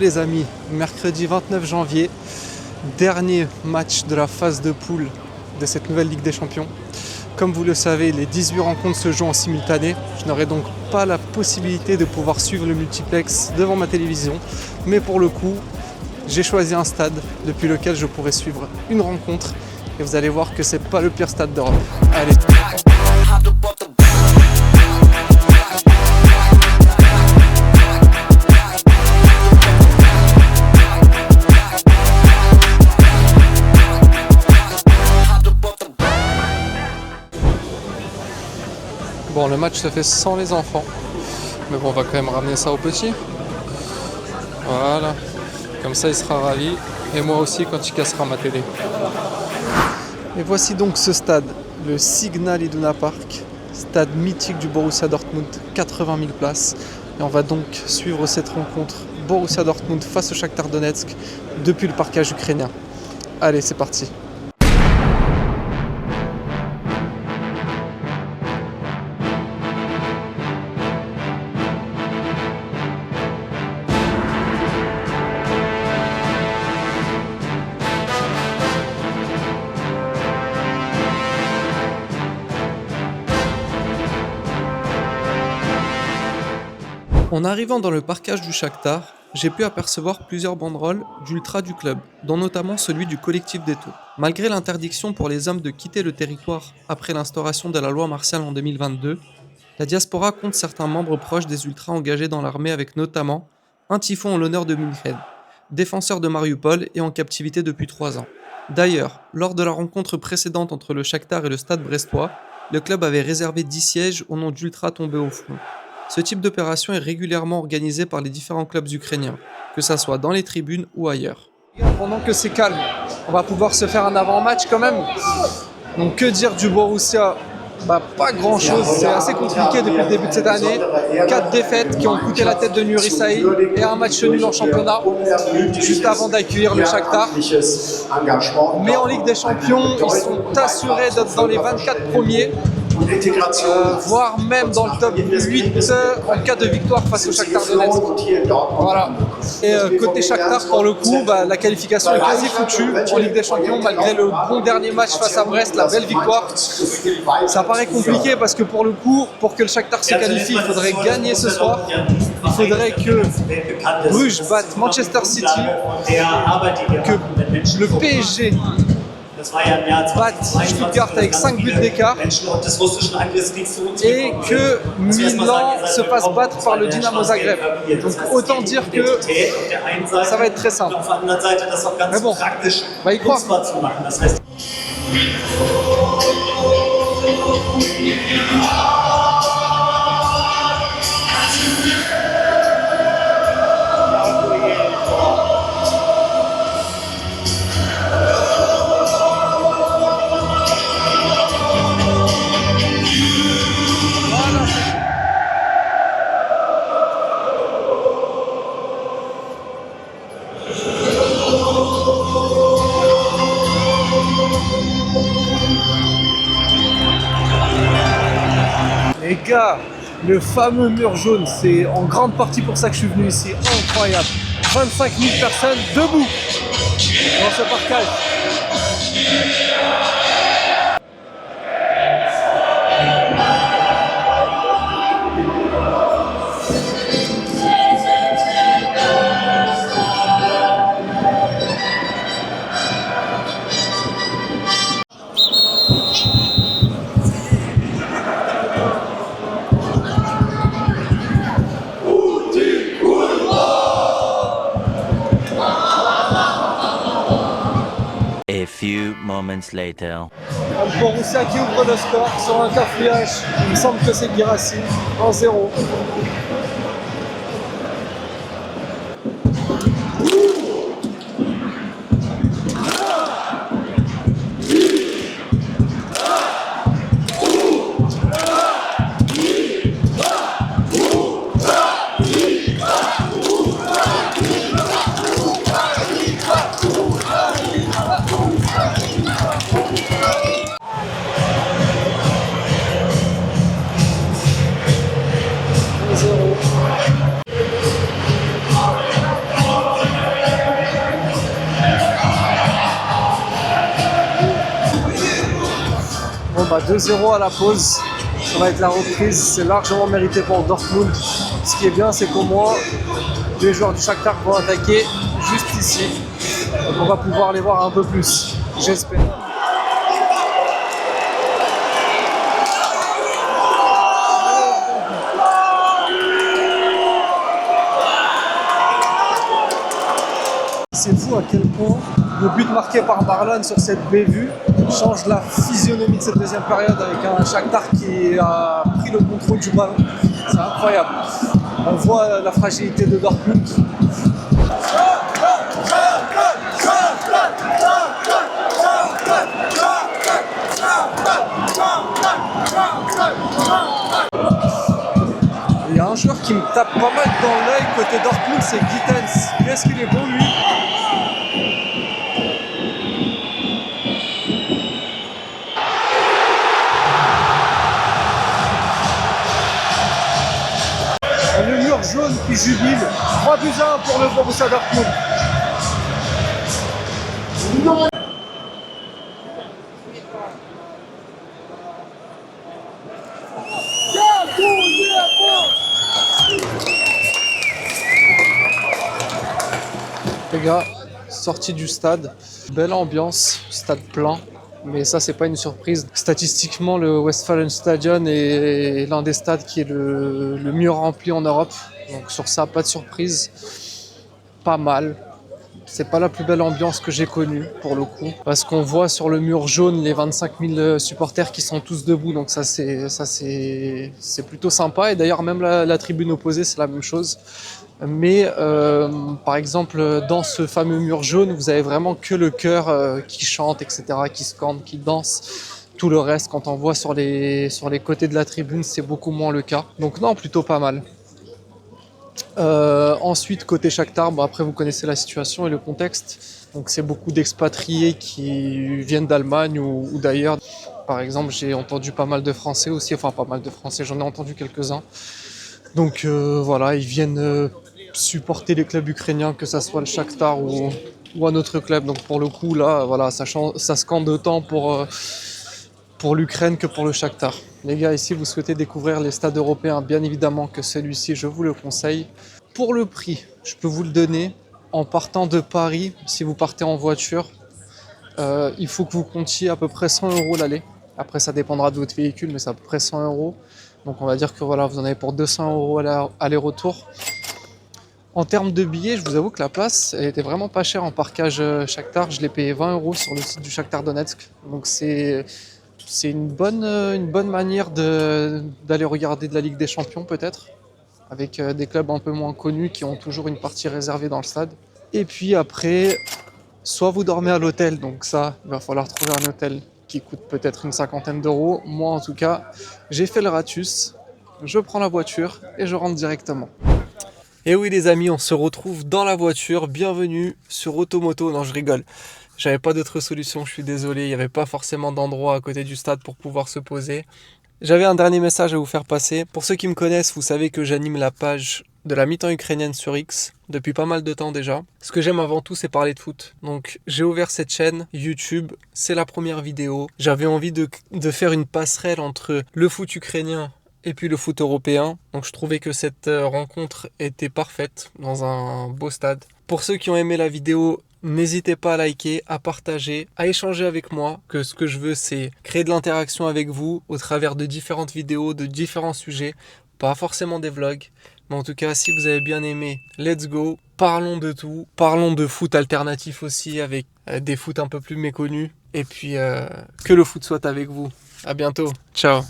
Les amis, mercredi 29 janvier, dernier match de la phase de poule de cette nouvelle Ligue des Champions. Comme vous le savez, les 18 rencontres se jouent en simultané. Je n'aurai donc pas la possibilité de pouvoir suivre le multiplex devant ma télévision. Mais pour le coup, j'ai choisi un stade depuis lequel je pourrai suivre une rencontre. Et vous allez voir que c'est pas le pire stade d'Europe. Allez. Bon, le match se fait sans les enfants, mais bon, on va quand même ramener ça au petit. Voilà, comme ça il sera ravi, et moi aussi quand il cassera ma télé. Et voici donc ce stade, le Signal Iduna Park, stade mythique du Borussia Dortmund, 80 000 places. Et on va donc suivre cette rencontre Borussia Dortmund face au Shakhtar Donetsk depuis le parkage ukrainien. Allez, c'est parti. En arrivant dans le parkage du Shakhtar, j'ai pu apercevoir plusieurs banderoles d'ultra du club, dont notamment celui du collectif des Taux. Malgré l'interdiction pour les hommes de quitter le territoire après l'instauration de la loi martiale en 2022, la diaspora compte certains membres proches des ultras engagés dans l'armée avec notamment un typhon en l'honneur de München, défenseur de Mariupol et en captivité depuis 3 ans. D'ailleurs, lors de la rencontre précédente entre le Shakhtar et le Stade brestois, le club avait réservé 10 sièges au nom d'ultras tombés au front. Ce type d'opération est régulièrement organisé par les différents clubs ukrainiens, que ça soit dans les tribunes ou ailleurs. Pendant que c'est calme, on va pouvoir se faire un avant-match quand même. Donc que dire du Borussia ? Pas grand chose, c'est assez compliqué depuis le début de cette année. 4 défaites qui ont coûté la tête de Nuri Sahi et un match nul en championnat, juste avant d'accueillir le Shakhtar. Mais en Ligue des Champions, ils sont assurés d'être dans les 24 premiers. Voire même dans le top 8 en cas de victoire face au Shakhtar Donetsk. Voilà. Et côté Shakhtar, pour le coup, la qualification est quasi foutue en Ligue des Champions, malgré le bon dernier match face à Brest, la belle victoire. Ça paraît compliqué parce que pour le coup, pour que le Shakhtar se qualifie, il faudrait gagner ce soir. Il faudrait que Bruges batte Manchester City, que le PSG batte Stuttgart avec 5 buts d'écart et que Milan se fasse battre par le Dynamo Zagreb. Donc autant dire que ça va être très simple. Mais bon, on va y croire. Les gars, le fameux mur jaune, c'est en grande partie pour ça que je suis venu ici. Incroyable. 25 000 personnes debout dans ce parkage. A few moments later. Le Borussia qui ouvre le score sur un cafouillage. Il me semble que c'est Guirassy, 1-0. Bah 2-0 à la pause, ça va être la reprise, c'est largement mérité pour Dortmund. Ce qui est bien, c'est qu'au moins les joueurs du Shakhtar vont attaquer juste ici. Donc on va pouvoir les voir un peu plus, j'espère. C'est fou à quel point le but marqué par Marlon sur cette bévue change la physionomie de cette deuxième période avec un Shakhtar qui a pris le contrôle du ballon. C'est incroyable. On voit la fragilité de Dortmund. Il y a un joueur qui me tape pas mal dans l'œil côté Dortmund, c'est Gittens. Qu'est-ce qu'il est bon lui. Le mur jaune qui jubile. 3-1 pour le Borussia Dortmund. Les gars, sortie du stade, belle ambiance, stade plein. Mais ça, c'est pas une surprise. Statistiquement, le Westfalenstadion est l'un des stades qui est le mieux rempli en Europe. Donc sur ça, pas de surprise. Pas mal. C'est pas la plus belle ambiance que j'ai connue, pour le coup. Parce qu'on voit sur le mur jaune les 25 000 supporters qui sont tous debout. Donc ça, c'est plutôt sympa. Et d'ailleurs, même la tribune opposée, c'est la même chose. Mais par exemple, dans ce fameux mur jaune, vous avez vraiment que le chœur qui chante, etc., qui scande, qui danse. Tout le reste, quand on voit sur les côtés de la tribune, c'est beaucoup moins le cas. Donc non, plutôt pas mal. Ensuite, côté Shakhtar, bon, après vous connaissez la situation et le contexte. Donc c'est beaucoup d'expatriés qui viennent d'Allemagne ou d'ailleurs. Par exemple, j'ai entendu pas mal de Français aussi, enfin pas mal de Français, j'en ai entendu quelques-uns. Donc voilà, ils viennent supporter les clubs ukrainiens, que ça soit le Shakhtar ou un autre club. Donc pour le coup, là, voilà, ça scande autant pour l'Ukraine que pour le Shakhtar. Les gars, ici, vous souhaitez découvrir les stades européens, bien évidemment que celui-ci, je vous le conseille. Pour le prix, je peux vous le donner. En partant de Paris, si vous partez en voiture, il faut que vous comptiez à peu près 100 € l'aller. Après, ça dépendra de votre véhicule, mais c'est à peu près 100 €. Donc on va dire que voilà, vous en avez pour 200 € aller-retour. En termes de billets, je vous avoue que la place elle était vraiment pas chère en parkage Shakhtar. Je l'ai payé 20 € sur le site du Shakhtar Donetsk. Donc c'est une bonne manière d'aller regarder de la Ligue des Champions peut-être, avec des clubs un peu moins connus qui ont toujours une partie réservée dans le stade. Et puis après, soit vous dormez à l'hôtel, donc ça, il va falloir trouver un hôtel qui coûte peut-être une 50aine d'euros. Moi en tout cas, j'ai fait le ratus, je prends la voiture et je rentre directement. Et oui les amis, on se retrouve dans la voiture, bienvenue sur Automoto. Non, je rigole, j'avais pas d'autre solution, je suis désolé, il n'y avait pas forcément d'endroit à côté du stade pour pouvoir se poser. J'avais un dernier message à vous faire passer. Pour ceux qui me connaissent, vous savez que j'anime la page de la mi-temps ukrainienne sur X depuis pas mal de temps déjà. Ce que j'aime avant tout, c'est parler de foot. Donc j'ai ouvert cette chaîne YouTube, c'est la première vidéo. J'avais envie de faire une passerelle entre le foot ukrainien et puis le foot européen. Donc je trouvais que cette rencontre était parfaite dans un beau stade. Pour ceux qui ont aimé la vidéo, n'hésitez pas à liker, à partager, à échanger avec moi. Que ce que je veux, c'est créer de l'interaction avec vous au travers de différentes vidéos, de différents sujets. Pas forcément des vlogs. Mais en tout cas, si vous avez bien aimé, let's go. Parlons de tout. Parlons de foot alternatif aussi avec des foot un peu plus méconnus. Et puis, que le foot soit avec vous. À bientôt. Ciao.